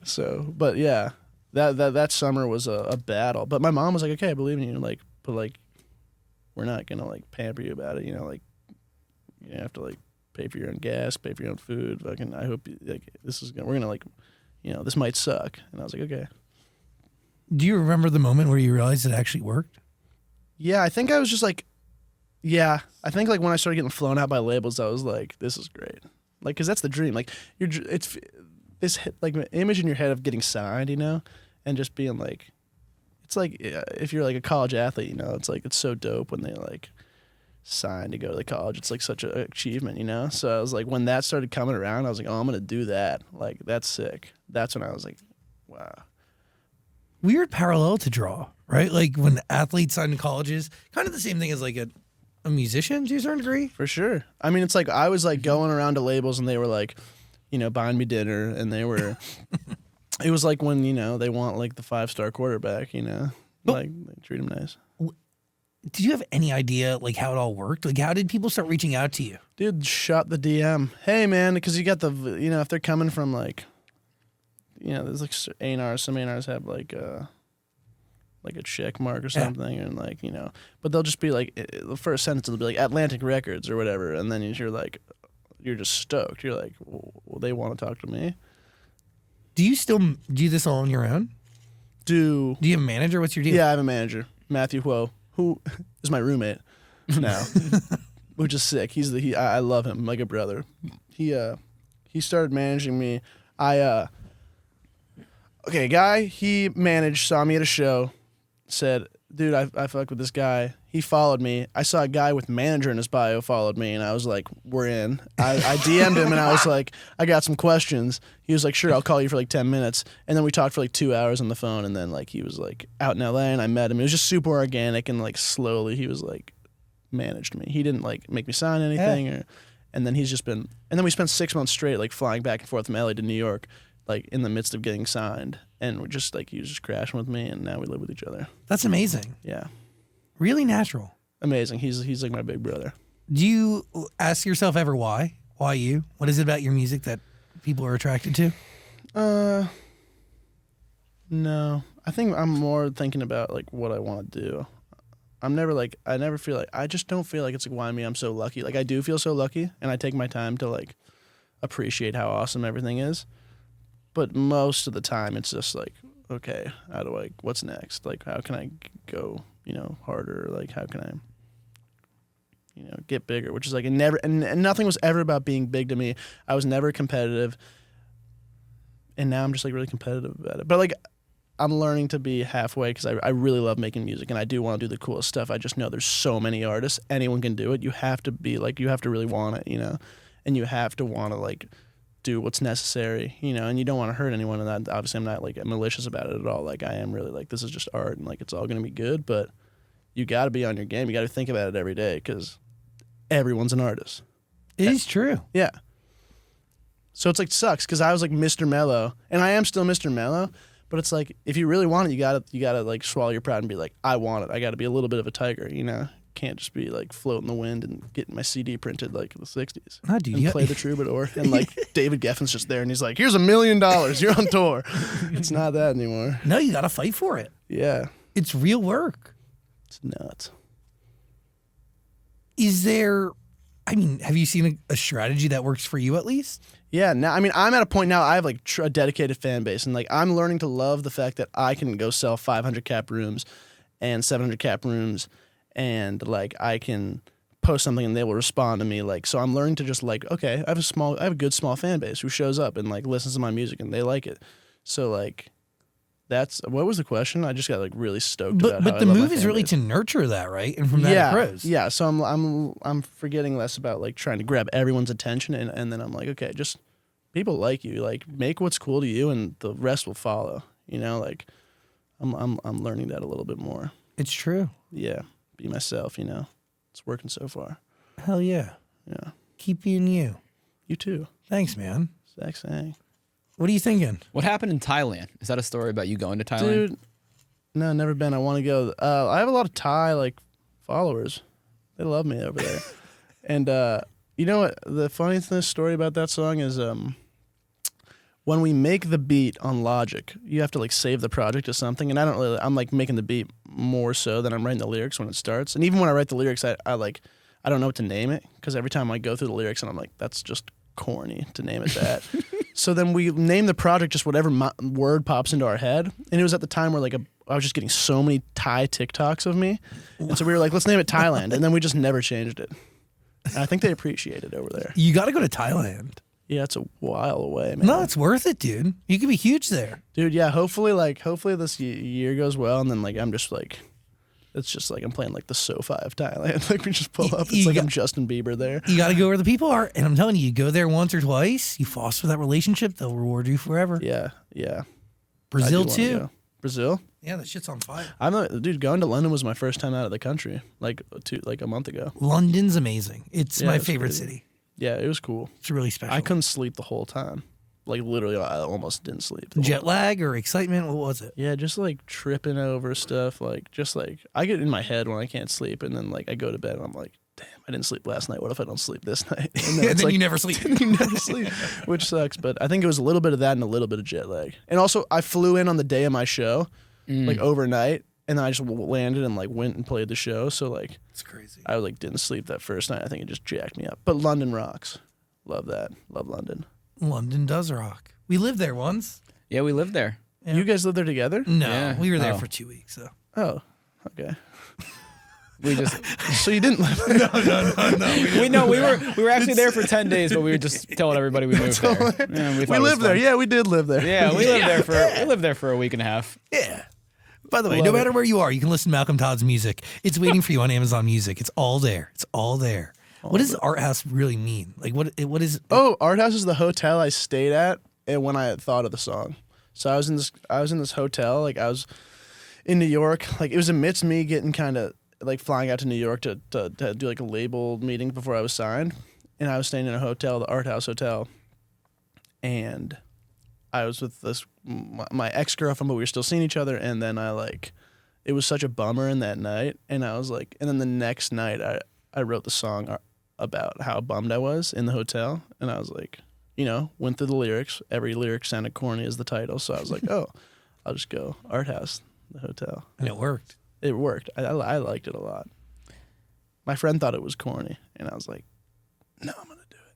So, but yeah, that summer was a battle. But my mom was like, okay, I believe in you. Like, but like, we're not gonna like pamper you about it. You know, like, you have to like pay for your own gas, pay for your own food. Fucking, I hope like we're gonna like, you know, this might suck. And I was like, okay. Do you remember the moment where you realized it actually worked? Yeah, I think I was just like, yeah, I think like when I started getting flown out by labels, I was like, this is great. Like, cause that's the dream. Like, it's this like image in your head of getting signed, you know, and just being like, it's like if you're like a college athlete, you know, it's like it's so dope when they like sign to go to the college. It's like such an achievement, you know. So I was like, when that started coming around, I was like, oh, I'm gonna do that. Like, that's sick. That's when I was like, wow. Weird parallel to draw, right? Like when athletes sign in colleges, kind of the same thing as like a musician to a certain degree. For sure. I mean, it's like I was like going around to labels and they were like, you know, buying me dinner, and they were. It was like when, you know, they want like the 5-star quarterback, you know, like they treat him nice. Did you have any idea like how it all worked? Like how did people start reaching out to you? Dude, shot the DM. Hey, man, because you got the, you know, if they're coming from like, you know, there's like A&Rs, some A&Rs have like a check mark or something, and like, you know, but they'll just be like, the first sentence will be like Atlantic Records or whatever, and then you're like, you're just stoked. You're like, well, they want to talk to me. Do you still do this all on your own? Do you have a manager? What's your deal? Yeah, I have a manager, Matthew Huo, who is my roommate now, which is sick. I love him like a brother. He started managing me. Okay, guy he managed saw me at a show, said, dude, I fuck with this guy. He followed me. I saw a guy with manager in his bio followed me, and I was like, we're in. I DM'd him, and I was like, I got some questions. He was like, sure, I'll call you for like 10 minutes. And then we talked for like 2 hours on the phone, and then like he was like out in LA, and I met him. It was just super organic, and like slowly he was like managed me. He didn't like make me sign anything, and then he's just been, and then we spent 6 months straight like flying back and forth from LA to New York, like in the midst of getting signed. And we're just like, he was just crashing with me, and now we live with each other. That's amazing. Yeah. Really natural. Amazing. He's like my big brother. Do you ask yourself ever why? Why you? What is it about your music that people are attracted to? No. I think I'm more thinking about like what I want to do. I never feel like, I just don't feel like it's like, why me? I'm so lucky. Like, I do feel so lucky, and I take my time to like appreciate how awesome everything is. But most of the time, it's just like, okay, what's next? Like, how can I go, you know, harder? Like, how can I, you know, get bigger? Which is like, and nothing was ever about being big to me. I was never competitive. And now I'm just like really competitive about it. But like, I'm learning to be halfway because I really love making music, and I do want to do the coolest stuff. I just know there's so many artists. Anyone can do it. You have to be like, you have to really want it, you know, and you have to want to like do what's necessary, you know, and you don't want to hurt anyone. And that, obviously I'm not like malicious about it at all. Like, I am really like, this is just art, and like, it's all going to be good, but you got to be on your game. You got to think about it every day because everyone's an artist. It is true. Yeah. So it's like, sucks because I was like Mr. Mellow, and I am still Mr. Mellow, but it's like, if you really want it, you gotta like swallow your pride and be like, I want it. I got to be a little bit of a tiger, you know? Can't just be like floating the wind and getting my CD printed like in the 60s. Oh, dude, and play the troubadour, and like David Geffen's just there, and he's like, here's $1 million, you're on tour. It's not that anymore. No, you got to fight for it. Yeah. It's real work. It's nuts. Is there, I mean, have you seen a strategy that works for you at least? Yeah, now I mean, I'm at a point now I have like a dedicated fan base, and like I'm learning to love the fact that I can go sell 500 cap rooms and 700 cap rooms, and like I can post something and they will respond to me. Like, so I'm learning to just like, okay, I have a good small fan base who shows up and like listens to my music and they like it. So like, That's what was the question? I just got like really stoked about. But how the I love my move is fan really base. to nurture that, right? And from that Yeah, it grows. yeah. So I'm forgetting less about like trying to grab everyone's attention, and then I'm like, okay, just people like you, like make what's cool to you, and the rest will follow. You know, like I'm learning that a little bit more. It's true. Yeah, be myself. You know, it's working so far. Hell yeah. Yeah, Keep being you. you too. Thanks, man. Zachsang. What are you thinking? What happened in Thailand? Is that a story about you going to Thailand? Dude, no, never been. I want to go. I have a lot of Thai like followers. They love me over there. And you know what? The funniest story about that song is when we make the beat on Logic, you have to like save the project to something. And I don't really. I'm like making the beat more so than I'm writing the lyrics when it starts. And even when I write the lyrics, I don't know what to name it because every time I go through the lyrics and I'm like, that's just corny to name it that. So then we name the project just whatever word pops into our head. And it was at the time where like I was just getting so many Thai TikToks of me. And so we were like, let's name it Thailand. And then we just never changed it. And I think they appreciate it over there. You got to go to Thailand. Yeah, it's a while away, man. No, it's worth it, dude. You could be huge there. Dude, yeah, hopefully this year goes well. And then like I'm just like, it's just like I'm playing like the SoFi of Thailand. Like we just pull up. It's like I'm Justin Bieber there. You got to go where the people are. And I'm telling you, you go there once or twice, you foster that relationship, they'll reward you forever. Yeah, yeah. Brazil, I do wanna too. go. Brazil? Yeah, that shit's on fire. Dude, going to London was my first time out of the country, like a month ago. London's amazing. It's Yeah, my it's favorite crazy. city. Yeah, it was cool. It's really special. I couldn't sleep the whole time. Like literally, I almost didn't sleep. the whole Jet time. lag or excitement? What was it? Yeah, just like tripping over stuff. Like just like I get in my head when I can't sleep, and then like I go to bed and I'm like, damn, I didn't sleep last night. What if I don't sleep this night? And And it's then like, you never sleep. you never sleep, which sucks. But I think it was a little bit of that and a little bit of jet lag. And also, I flew in on the day of my show, like overnight, and then I just landed and like went and played the show. So like It's crazy. I like didn't sleep that first night. I think it just jacked me up. But London rocks. Love that. Love London. London does rock. We lived there once. Yeah, we lived there. Yeah. You guys live there together? No, Yeah. we were there Oh. for 2 weeks. So. Oh, okay. We just So you didn't live there? we were actually there for 10 days, but we were just telling everybody we moved there. Yeah, We thought it was lived there. fun. Yeah, we did live there. Yeah, we lived there for a week and a half. Yeah. By the way, Love no matter it. where you are, you can listen to Malcolm Todd's music. It's waiting for you on Amazon Music. It's all there. It's all there. What does art house really mean? Like what is Oh, Art House is the hotel I stayed at and when I had thought of the song. So I was in this hotel, like I was in New York. Like it was amidst me getting kind of like flying out to New York to do like a label meeting before I was signed. And I was staying in a hotel, the Art House Hotel. And I was with my ex-girlfriend, but we were still seeing each other. And then it was such a bummer in that night. And I was like, and then the next night I wrote the song about how bummed I was in the hotel. And I was like, went through the lyrics. Every lyric sounded corny as the title. So I was like, oh, I'll just go Art House, the hotel. and it worked. It worked. I liked it a lot. My friend thought it was corny. And I was like, no, I'm going to do it.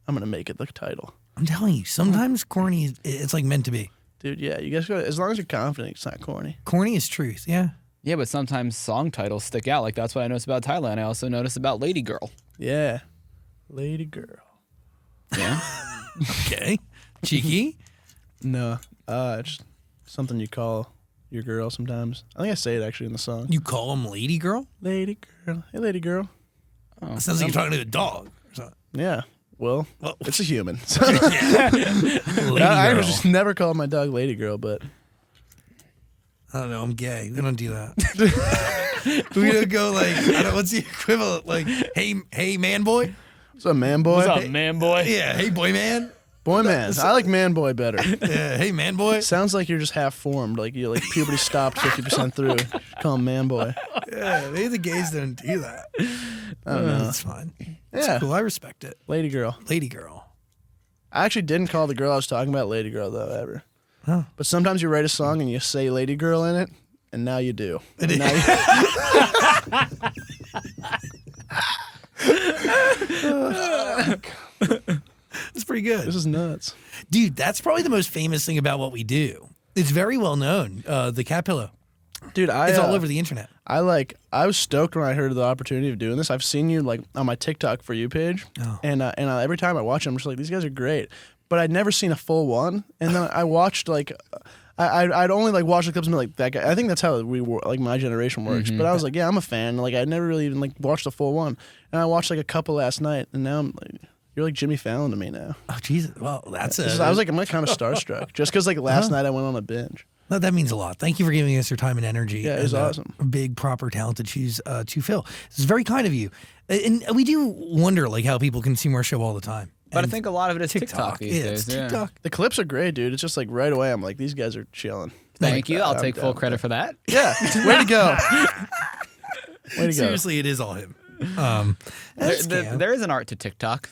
I'm going to make it the title. I'm telling you, sometimes corny it's like meant to be. Dude, yeah, you guys got as long as you're confident, it's not corny. Corny is truth. Yeah. Yeah, but sometimes song titles stick out. Like that's what I noticed about Thailand. I also noticed about Lady Girl. Yeah. Lady girl. Yeah. Okay. Cheeky. No, it's something you call your girl sometimes. I think I say it actually in the song. You call him lady girl? Lady girl. Hey, lady girl. Oh. Sounds like you're talking to a dog or something. Yeah. Well, Well, it's a human. So Lady I girl. just never called my dog lady girl, but I don't know. I'm gay. We don't do that. We don't go like, I don't know, what's the equivalent? Like, hey, man boy? what's up, man boy? What's up, man boy? Yeah, hey, boy man? Boy man. I like man boy better. Yeah, hey, man boy? Sounds like you're just half formed. Like you like puberty stopped 50% through. Call him man boy. Yeah, maybe the gays don't do that. I don't know. That's fine. It's Yeah. cool. I respect it. Lady girl. Lady girl. I actually didn't call the girl I was talking about lady girl though ever. Oh. But sometimes you write a song and you say lady girl in it, and now you do. And now It's pretty good. this is nuts. Dude, that's probably the most famous thing about what we do. It's very well known. The cat pillow. Dude, It's all over the internet. I was stoked when I heard of the opportunity of doing this. I've seen you like on my TikTok for you page, Oh. and every time I watch them, I'm just like, these guys are great. But I'd never seen a full one, and then I watched like I'd only like watch the clips and be like, that guy. I think that's how like my generation works. But I was like, yeah, I'm a fan. Like I never really even like watched the full one, and I watched like a couple last night, and now I'm like, you're like Jimmy Fallon to me now. Oh Jesus! Well, that's I was like, I'm like kind of starstruck just because like last night I went on a binge. No, that means a lot. Thank you for giving us your time and energy. Yeah, it was awesome. Big, proper, talented shoes to fill. This is very kind of you. And we do wonder like how people consume our show all the time. But And I think a lot of it is TikTok these it's days. Yeah. TikTok. The clips are great, dude. It's just like right away I'm like, these guys are chilling. Thank you. I'll I'm take down full with credit for that. Yeah, way to go. Way to go. Seriously, it is all him. There is an art to TikTok.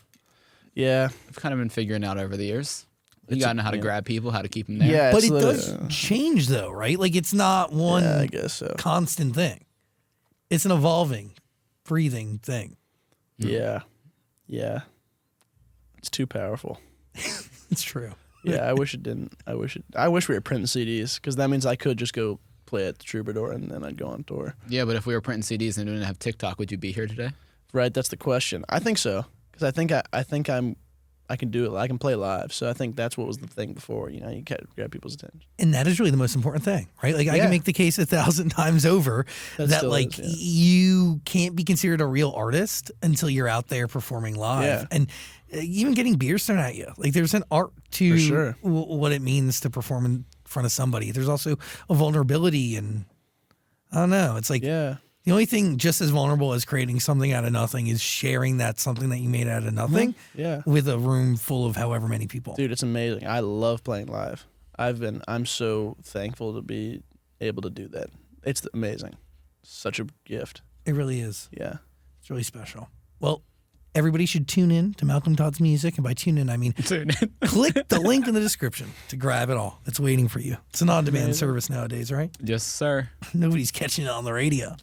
Yeah, I've kind of been figuring out over the years. You gotta know how to grab people, how to keep them there. yeah. But it's it does literally- change though, right? Like it's not one Yeah, I guess so. constant thing. It's an evolving, breathing thing. Yeah, yeah. It's too powerful. It's true. Yeah, I wish it didn't. I wish we were printing CDs because that means I could just go play at the Troubadour and then I'd go on tour. Yeah, but if we were printing CDs and didn't have TikTok, would you be here today? Right, that's the question. I think so because I think I can do it. I can play live. So I think that's what was the thing before. You know, you can't grab people's attention. And that is really the most important thing, right? Like I Yeah. can make the case 1,000 times over That that still like is, you can't be considered a real artist until you're out there performing live. Yeah. And even getting beers thrown at you. Like there's an art to For sure. what it means to perform in front of somebody. There's also a vulnerability and I don't know. It's like Yeah, the only thing just as vulnerable as creating something out of nothing is sharing that something that you made out of nothing yeah. with a room full of however many people. Dude, it's amazing. I love playing live. I'm so thankful to be able to do that. It's amazing. Such a gift. It really is. Yeah. It's really special. Well, everybody should tune in to Malcolm Todd's music. And by tune in, I mean click the link in the description to grab it all. It's waiting for you. It's an on-demand service nowadays, right? Yes, sir. Nobody's catching it on the radio.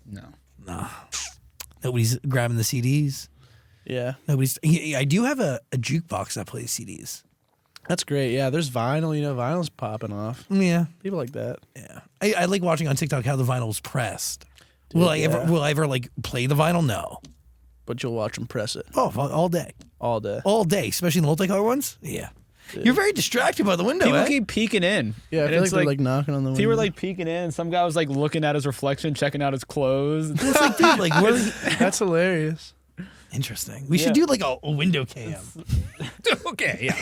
No. Nah. Nobody's grabbing the CDs. Yeah. Nobody's. I do have a jukebox that plays CDs. That's great. Yeah, there's vinyl. You know, vinyl's popping off. Yeah. People like that. Yeah. I like watching on TikTok how the vinyl's pressed. Dude, Will yeah. I ever like play the vinyl? No. But you'll watch them press it Oh, all day. all day. All day, especially the multicolor ones. Yeah. You're very distracted by the window, People eh? keep peeking in. Yeah, I And feel like it's they're like knocking on the window. People were like peeking in, and some guy was like looking at his reflection, checking out his clothes. It's like, dude, like, where? That's hilarious. Interesting. We should do like a window cam. Okay, yeah.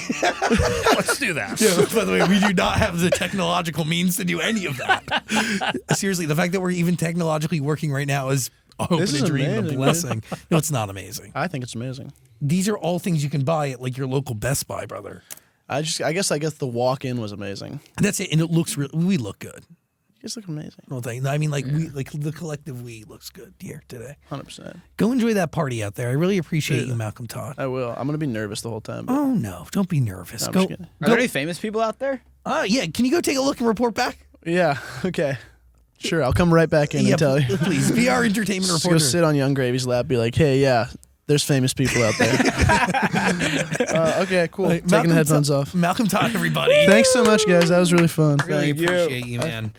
Let's do that. Yeah, by the way, we do not have the technological means to do any of that. Seriously, the fact that we're even technologically working right now is a hope This and a is dream and a amazing, blessing. No, it's not amazing. I think it's amazing. These are all things you can buy at like your local Best Buy, brother. I guess the walk-in was amazing. And that's it. And it looks real. We look good. You guys look amazing. Well, thank you. I mean, like we, like the collective we looks good here today. 100%. Go enjoy that party out there. I really appreciate you, Malcolm Todd. I will. I'm gonna be nervous the whole time. But Oh no, don't be nervous. I'm Go. just kidding. Are there any famous people out there? Yeah, can you go take a look and report back? Yeah. Okay. Sure. I'll come right back in and tell you. Please be our entertainment Just go reporter. sit on Young Gravy's lap. Be like, hey, yeah, there's famous people out there. Okay. Cool. Like, Taking Malcolm the headphones Todd- off. Malcolm Todd, everybody. Thanks so much, guys. That was really fun. Really Thank you. appreciate you, man.